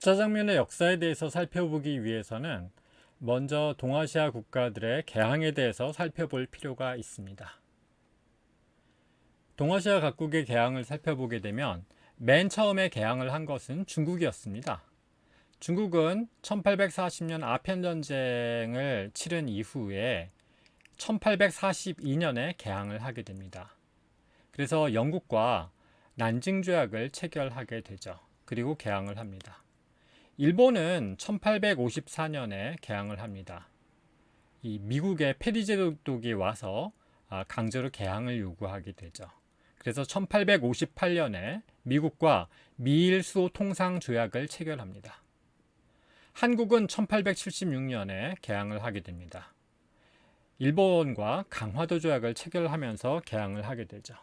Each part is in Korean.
짜장면의 역사에 대해서 살펴보기 위해서는 먼저 동아시아 국가들의 개항에 대해서 살펴볼 필요가 있습니다. 동아시아 각국의 개항을 살펴보게 되면 맨 처음에 개항을 한 것은 중국이었습니다. 중국은 1840년 아편전쟁을 치른 이후에 1842년에 개항을 하게 됩니다. 그래서 영국과 난징조약을 체결하게 되죠. 그리고 개항을 합니다. 일본은 1854년에 개항을 합니다. 이 미국의 페리 제독이 와서 강제로 개항을 요구하게 되죠. 그래서 1858년에 미국과 미일 수호 통상 조약을 체결합니다. 한국은 1876년에 개항을 하게 됩니다. 일본과 강화도 조약을 체결하면서 개항을 하게 되죠.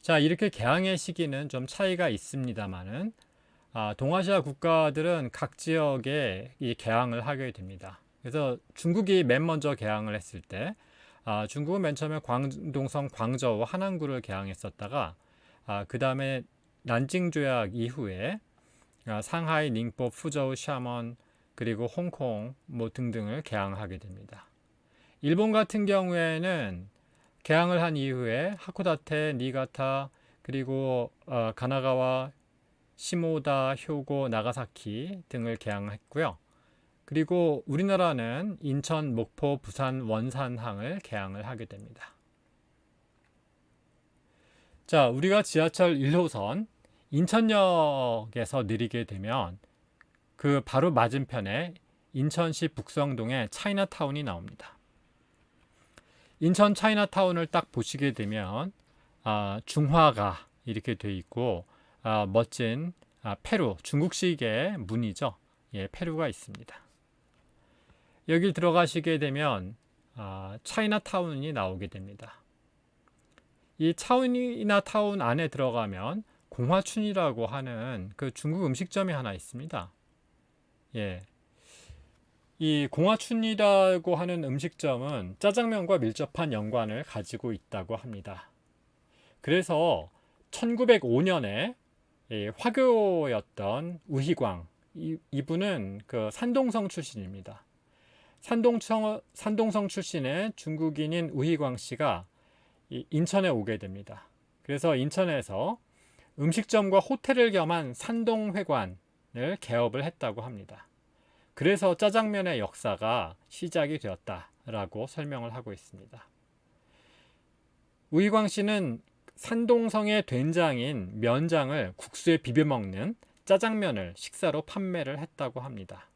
자, 이렇게 개항의 시기는 좀 차이가 있습니다만은 동아시아 국가들은 각 지역에 이 개항을 하게 됩니다. 그래서 중국이 맨 먼저 개항을 했을 때 중국은 맨 처음에 광동성, 광저우, 하남구를 개항했었다가 그 다음에 난징 조약 이후에 상하이, 닝포, 푸저우, 샤먼 그리고 홍콩 등등을 개항하게 됩니다. 일본 같은 경우에는 개항을 한 이후에 하코다테, 니가타 그리고 가나가와, 시모다, 효고, 나가사키 등을 개항했고요. 그리고 우리나라는 인천, 목포, 부산, 원산항을 개항을 하게 됩니다. 자, 우리가 지하철 1호선 인천역에서 내리게 되면 그 바로 맞은편에 인천시 북성동에 차이나타운이 나옵니다. 인천 차이나타운을 딱 보시게 되면 중화가 이렇게 돼 있고 멋진 페루, 중국식의 문이죠. 예, 페루가 있습니다. 여기 들어가시게 되면 차이나타운이 나오게 됩니다. 이 차이나타운 안에 들어가면 공화춘이라고 하는 그 중국 음식점이 하나 있습니다. 예. 이 공화춘이라고 하는 음식점은 짜장면과 밀접한 연관을 가지고 있다고 합니다. 그래서 1905년에 화교였던 우희광, 이분은 그 산동성 출신입니다. 산동성 출신의 중국인인 우희광 씨가 인천에 오게 됩니다. 그래서 인천에서 음식점과 호텔을 겸한 산동회관을 개업을 했다고 합니다. 그래서 짜장면의 역사가 시작이 되었다라고 설명을 하고 있습니다. 우희광 씨는 산동성의 된장인 면장을 국수에 비벼 먹는 짜장면을 식사로 판매를 했다고 합니다.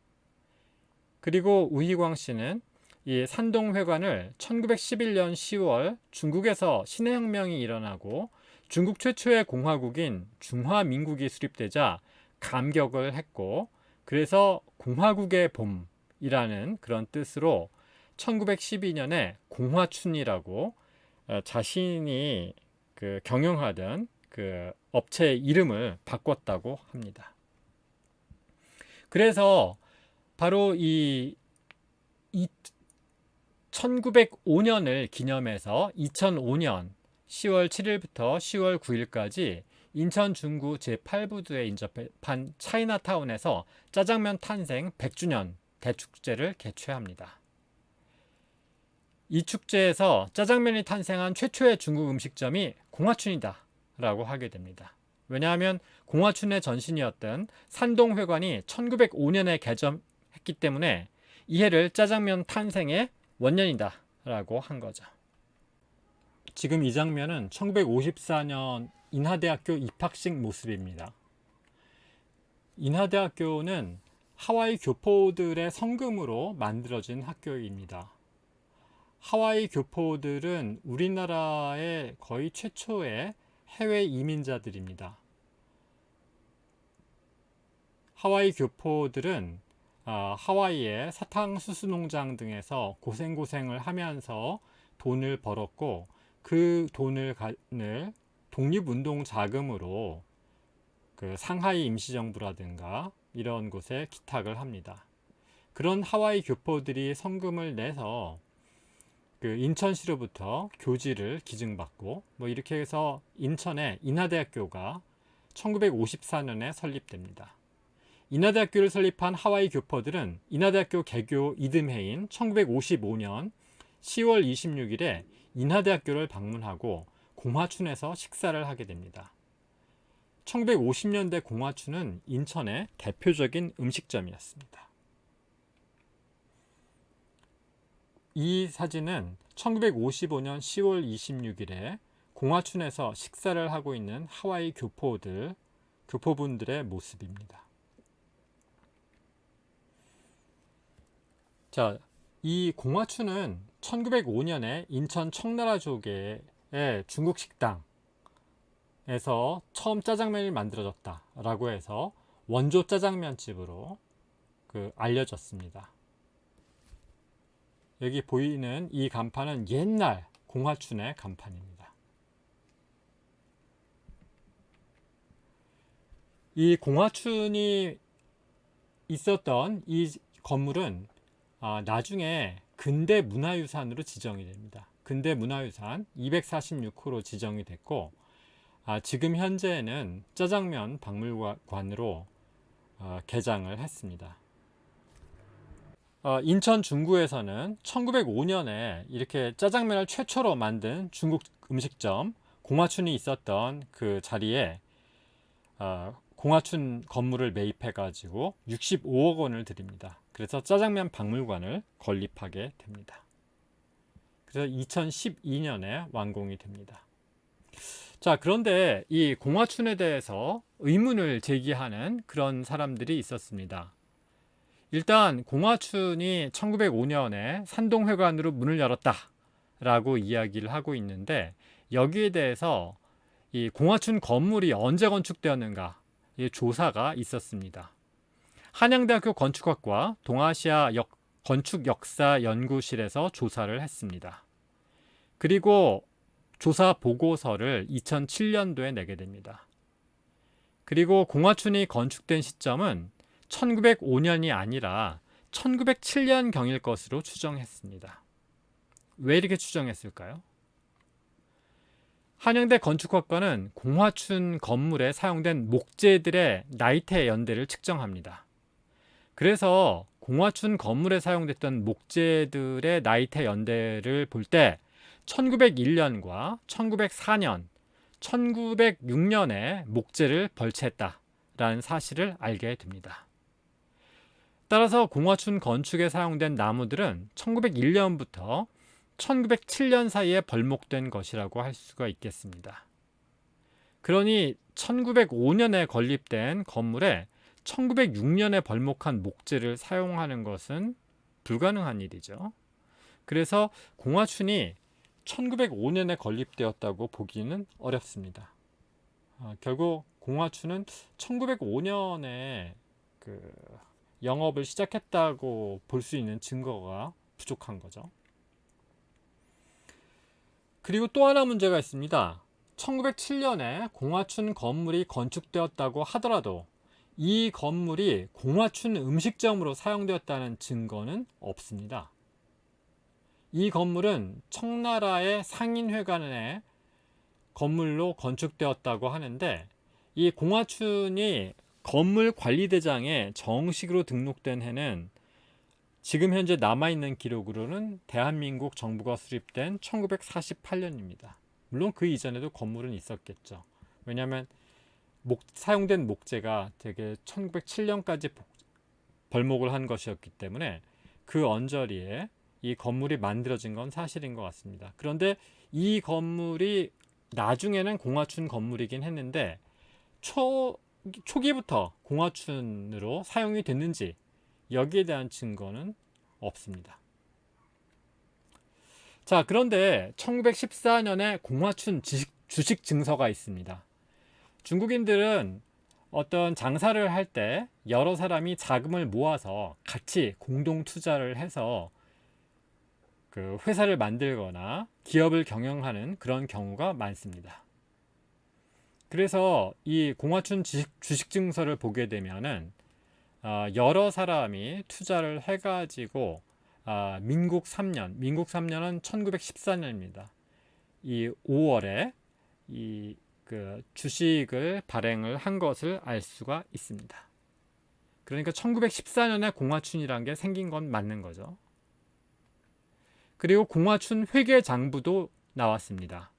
그리고 우희광 씨는 이 산동회관을 1911년 10월 중국에서 신해혁명이 일어나고 중국 최초의 공화국인 중화민국이 수립되자 감격을 했고, 그래서 공화국의 봄이라는 그런 뜻으로 1912년에 공화춘이라고 자신이 경영하던 그 업체 이름을 바꿨다고 합니다. 그래서 바로 이 1905년을 기념해서 2005년 10월 7일부터 10월 9일까지 인천 중구 제8부두에 인접한 차이나타운에서 짜장면 탄생 100주년 대축제를 개최합니다. 이 축제에서 짜장면이 탄생한 최초의 중국 음식점이 공화춘이다 라고 하게 됩니다. 왜냐하면 공화춘의 전신이었던 산동회관이 1905년에 개점했기 때문에 이 해를 짜장면 탄생의 원년이다 라고 한 거죠. 지금 이 장면은 1954년 인하대학교 입학식 모습입니다. 인하대학교는 하와이 교포들의 성금으로 만들어진 학교입니다. 하와이 교포들은 우리나라의 거의 최초의 해외 이민자들입니다. 하와이 교포들은 하와이의 사탕수수 농장 등에서 고생을 하면서 돈을 벌었고, 그 돈을 독립운동 자금으로 그 상하이 임시정부라든가 이런 곳에 기탁을 합니다. 그런 하와이 교포들이 성금을 내서 그 인천시로부터 교지를 기증받고 이렇게 해서 인천의 인하대학교가 1954년에 설립됩니다. 인하대학교를 설립한 하와이 교포들은 인하대학교 개교 이듬해인 1955년 10월 26일에 인하대학교를 방문하고 공화춘에서 식사를 하게 됩니다. 1950년대 공화춘은 인천의 대표적인 음식점이었습니다. 이 사진은 1955년 10월 26일에 공화춘에서 식사를 하고 있는 하와이 교포분들의 모습입니다. 자, 이 공화춘은 1905년에 인천 청나라조개의 중국 식당에서 처음 짜장면이 만들어졌다라고 해서 원조 짜장면집으로 알려졌습니다. 여기 보이는 이 간판은 옛날 공화춘의 간판입니다. 이 공화춘이 있었던 이 건물은 나중에 근대문화유산으로 지정이 됩니다. 근대문화유산 246호로 지정이 됐고 지금 현재는 짜장면 박물관으로 개장을 했습니다. 인천 중구에서는 1905년에 이렇게 짜장면을 최초로 만든 중국 음식점 공화춘이 있었던 그 자리에 공화춘 건물을 매입해 가지고 65억 원을 드립니다. 그래서 짜장면 박물관을 건립하게 됩니다. 그래서 2012년에 완공이 됩니다. 자, 그런데 이 공화춘에 대해서 의문을 제기하는 그런 사람들이 있었습니다. 일단 공화춘이 1905년에 산동회관으로 문을 열었다라고 이야기를 하고 있는데, 여기에 대해서 이 공화춘 건물이 언제 건축되었는가 조사가 있었습니다. 한양대학교 건축학과 동아시아 건축역사연구실에서 조사를 했습니다. 그리고 조사 보고서를 2007년도에 내게 됩니다. 그리고 공화춘이 건축된 시점은 1905년이 아니라 1907년경일 것으로 추정했습니다. 왜 이렇게 추정했을까요? 한양대 건축학과는 공화춘 건물에 사용된 목재들의 나이테 연대를 측정합니다. 그래서 공화춘 건물에 사용됐던 목재들의 나이테 연대를 볼 때 1901년과 1904년, 1906년에 목재를 벌채했다라는 사실을 알게 됩니다. 따라서 공화춘 건축에 사용된 나무들은 1901년부터 1907년 사이에 벌목된 것이라고 할 수가 있겠습니다. 그러니 1905년에 건립된 건물에 1906년에 벌목한 목재를 사용하는 것은 불가능한 일이죠. 그래서 공화춘이 1905년에 건립되었다고 보기는 어렵습니다. 결국 공화춘은 1905년에 영업을 시작했다고 볼 수 있는 증거가 부족한 거죠. 그리고 또 하나 문제가 있습니다. 1907년에 공화춘 건물이 건축되었다고 하더라도 이 건물이 공화춘 음식점으로 사용되었다는 증거는 없습니다. 이 건물은 청나라의 상인회관의 건물로 건축되었다고 하는데, 이 공화춘이 건물 관리대장에 정식으로 등록된 해는 지금 현재 남아있는 기록으로는 대한민국 정부가 수립된 1948년입니다. 물론 그 이전에도 건물은 있었겠죠. 왜냐하면 사용된 목재가 되게 1907년까지 벌목을 한 것이었기 때문에 그 언저리에 이 건물이 만들어진 건 사실인 것 같습니다. 그런데 이 건물이 나중에는 공화춘 건물이긴 했는데 초기부터 공화춘으로 사용이 됐는지 여기에 대한 증거는 없습니다. 자, 그런데 1914년에 공화춘 주식 증서가 있습니다. 중국인들은 어떤 장사를 할 때 여러 사람이 자금을 모아서 같이 공동 투자를 해서 회사를 만들거나 기업을 경영하는 그런 경우가 많습니다. 그래서 이 공화춘 주식 증서를 보게 되면은 여러 사람이 투자를 해가지고 민국 3년은 1914년입니다. 이 5월에 주식을 발행을 한 것을 알 수가 있습니다. 그러니까 1914년에 공화춘이라는 게 생긴 건 맞는 거죠. 그리고 공화춘 회계장부도 나왔습니다.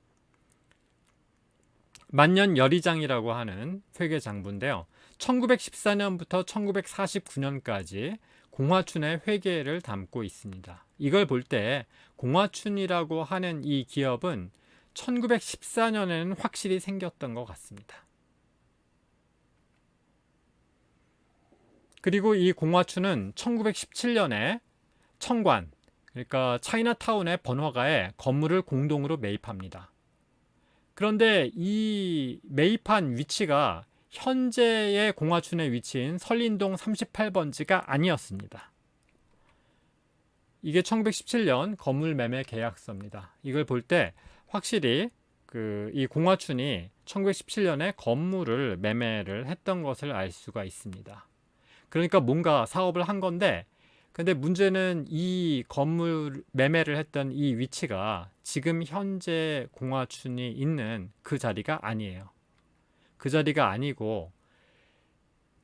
만년열의장이라고 하는 회계장부인데요. 1914년부터 1949년까지 공화춘의 회계를 담고 있습니다. 이걸 볼 때 공화춘이라고 하는 이 기업은 1914년에는 확실히 생겼던 것 같습니다. 그리고 이 공화춘은 1917년에 청관, 그러니까 차이나타운의 번화가에 건물을 공동으로 매입합니다. 그런데 이 매입한 위치가 현재의 공화춘의 위치인 설린동 38번지가 아니었습니다. 이게 1917년 건물 매매 계약서입니다. 이걸 볼 때 확실히 이 공화춘이 1917년에 건물을 매매를 했던 것을 알 수가 있습니다. 그러니까 뭔가 사업을 한 건데, 근데 문제는 이 건물 매매를 했던 이 위치가 지금 현재 공화춘이 있는 그 자리가 아니에요. 그 자리가 아니고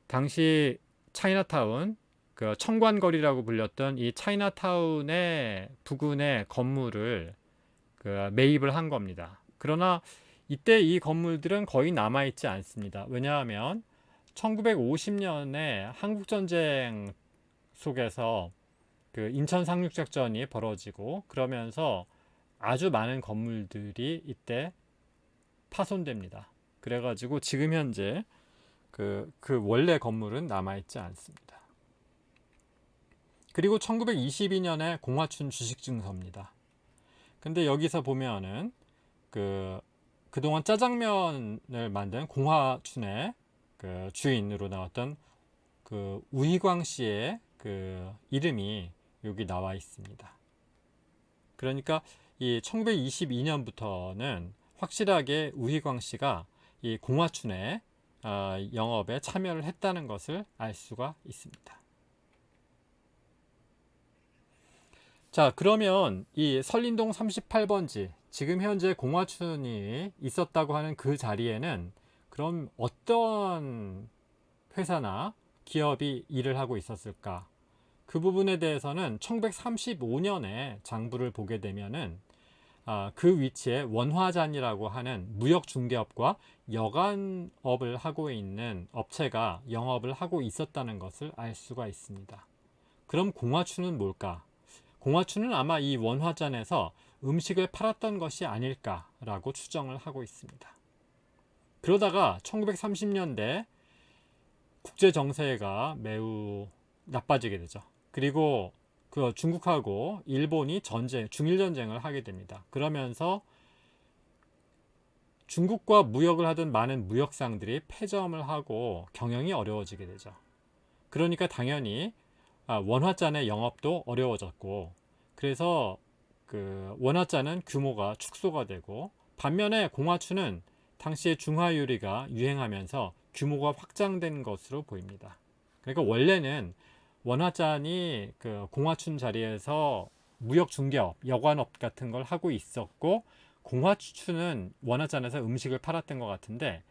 당시 차이나타운, 그 청관거리라고 불렸던 이 차이나타운의 부근의 건물을 매입을 한 겁니다. 그러나 이때 이 건물들은 거의 남아있지 않습니다. 왜냐하면 1950년에 한국전쟁 속에서 그 인천 상륙작전이 벌어지고 그러면서 아주 많은 건물들이 이때 파손됩니다. 그래가지고 지금 현재 그 원래 건물은 남아있지 않습니다. 그리고 1922년에 공화춘 주식증서입니다. 근데 여기서 보면은 그동안 짜장면을 만든 공화춘의 그 주인으로 나왔던 그 우희광 씨의 그 이름이 여기 나와 있습니다. 그러니까 이 1922년부터는 확실하게 우희광 씨가 이 공화춘의 영업에 참여를 했다는 것을 알 수가 있습니다. 자, 그러면 이 설린동 38번지, 지금 현재 공화춘이 있었다고 하는 그 자리에는 그럼 어떤 회사나 기업이 일을 하고 있었을까? 그 부분에 대해서는 1935년에 장부를 보게 되면은 그 위치에 원화잔이라고 하는 무역중개업과 여간업을 하고 있는 업체가 영업을 하고 있었다는 것을 알 수가 있습니다. 그럼 공화춘은 뭘까? 공화춘은 아마 이 원화잔에서 음식을 팔았던 것이 아닐까라고 추정을 하고 있습니다. 그러다가 1930년대 국제 정세가 매우 나빠지게 되죠. 그리고 그 중국하고 일본이 중일 전쟁을 하게 됩니다. 그러면서 중국과 무역을 하던 많은 무역상들이 폐점을 하고 경영이 어려워지게 되죠. 그러니까 당연히 원화잔의 영업도 어려워졌고, 그래서 그 원화잔은 규모가 축소가 되고, 반면에 공화춘은 당시에 중화유리가 유행하면서 규모가 확장된 것으로 보입니다. 그러니까 원래는 원화잔이 그 공화춘 자리에서 무역 중개업, 여관업 같은 걸 하고 있었고, 공화춘은 원화잔에서 음식을 팔았던 것 같은데,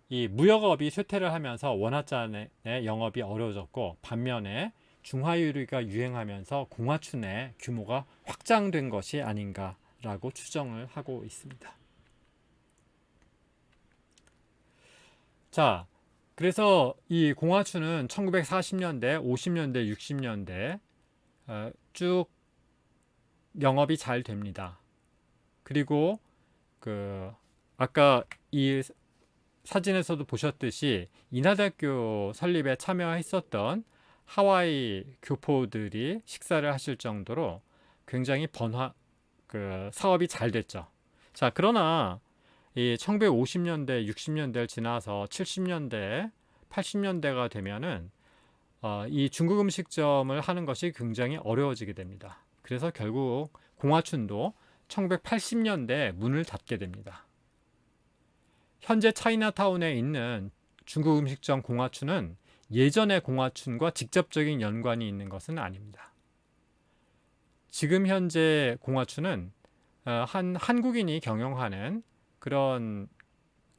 이 무역업이 쇠퇴를 하면서 원화잔의 영업이 어려워졌고, 반면에 중화유리가 유행하면서 공화춘의 규모가 확장된 것이 아닌가라고 추정을 하고 있습니다. 자, 그래서 이 공화춘은 1940년대, 50년대, 60년대 쭉 영업이 잘 됩니다. 그리고 아까 이 사진에서도 보셨듯이 인하대학교 설립에 참여했었던 하와이 교포들이 식사를 하실 정도로 굉장히 사업이 잘 됐죠. 자, 그러나 이 1950년대, 60년대를 지나서 70년대, 80년대가 되면은 이 중국 음식점을 하는 것이 굉장히 어려워지게 됩니다. 그래서 결국 공화춘도 1980년대 문을 닫게 됩니다. 현재 차이나타운에 있는 중국 음식점 공화춘은 예전의 공화춘과 직접적인 연관이 있는 것은 아닙니다. 지금 현재 공화춘은 한 한국인이 경영하는 그런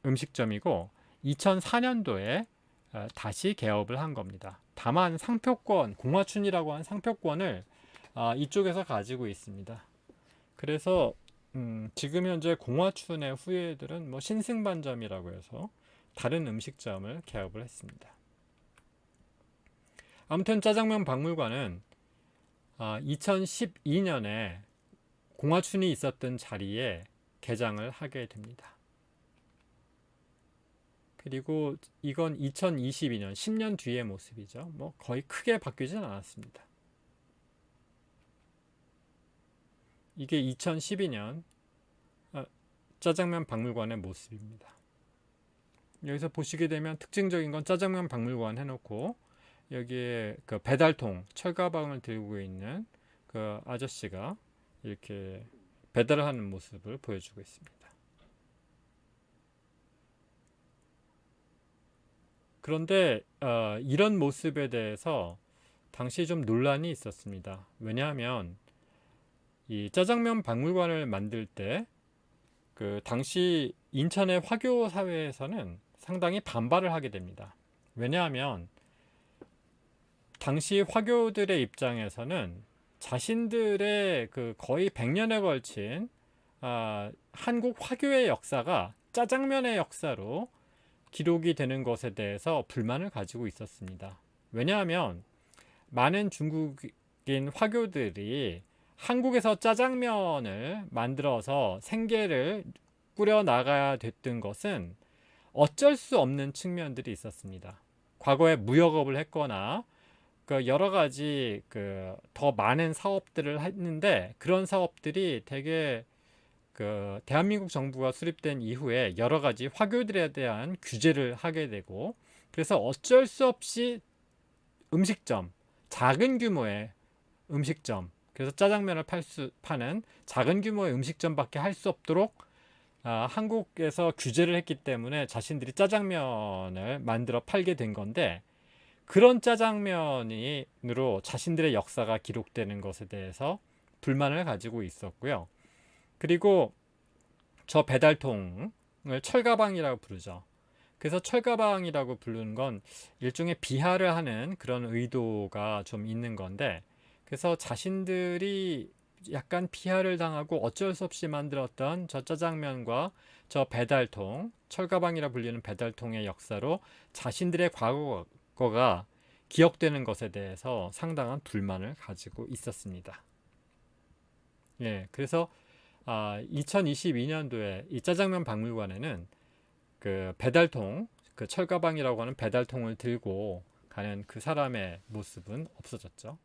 음식점이고 2004년도에 다시 개업을 한 겁니다. 다만 상표권, 공화춘이라고 하는 상표권을 이쪽에서 가지고 있습니다. 그래서 지금 현재 공화춘의 후예들은 뭐 신승반점이라고 해서 다른 음식점을 개업을 했습니다. 아무튼 짜장면 박물관은 2012년에 공화춘이 있었던 자리에 개장을 하게 됩니다. 그리고 이건 2022년, 10년 뒤의 모습이죠. 뭐 거의 크게 바뀌진 않았습니다. 이게 2012년 짜장면 박물관의 모습입니다. 여기서 보시게 되면 특징적인 건 짜장면 박물관 해놓고 여기에 그 배달통, 철가방을 들고 있는 그 아저씨가 이렇게 배달을 하는 모습을 보여주고 있습니다. 그런데 이런 모습에 대해서 당시 좀 논란이 있었습니다. 왜냐하면 이 짜장면 박물관을 만들 때 그 당시 인천의 화교 사회에서는 상당히 반발을 하게 됩니다. 왜냐하면 당시 화교들의 입장에서는 자신들의 그 거의 100년에 걸친 한국 화교의 역사가 짜장면의 역사로 기록이 되는 것에 대해서 불만을 가지고 있었습니다. 왜냐하면 많은 중국인 화교들이 한국에서 짜장면을 만들어서 생계를 꾸려 나가야 됐던 것은 어쩔 수 없는 측면들이 있었습니다. 과거에 무역업을 했거나 그 여러 가지 그 더 많은 사업들을 했는데 그런 사업들이 되게 그 대한민국 정부가 수립된 이후에 여러 가지 화교들에 대한 규제를 하게 되고 그래서 어쩔 수 없이 음식점, 작은 규모의 음식점, 그래서 짜장면을 파는 작은 규모의 음식점밖에 할 수 없도록 한국에서 규제를 했기 때문에 자신들이 짜장면을 만들어 팔게 된 건데 그런 짜장면으로 자신들의 역사가 기록되는 것에 대해서 불만을 가지고 있었고요. 그리고 저 배달통을 철가방이라고 부르죠. 그래서 철가방이라고 부르는 건 일종의 비하를 하는 그런 의도가 좀 있는 건데 그래서 자신들이 약간 비하를 당하고 어쩔 수 없이 만들었던 저 짜장면과 저 배달통, 철가방이라 불리는 배달통의 역사로 자신들의 과거가 기억되는 것에 대해서 상당한 불만을 가지고 있었습니다. 예, 그래서 2022년도에 이 짜장면 박물관에는 그 배달통, 그 철가방이라고 하는 배달통을 들고 가는 그 사람의 모습은 없어졌죠.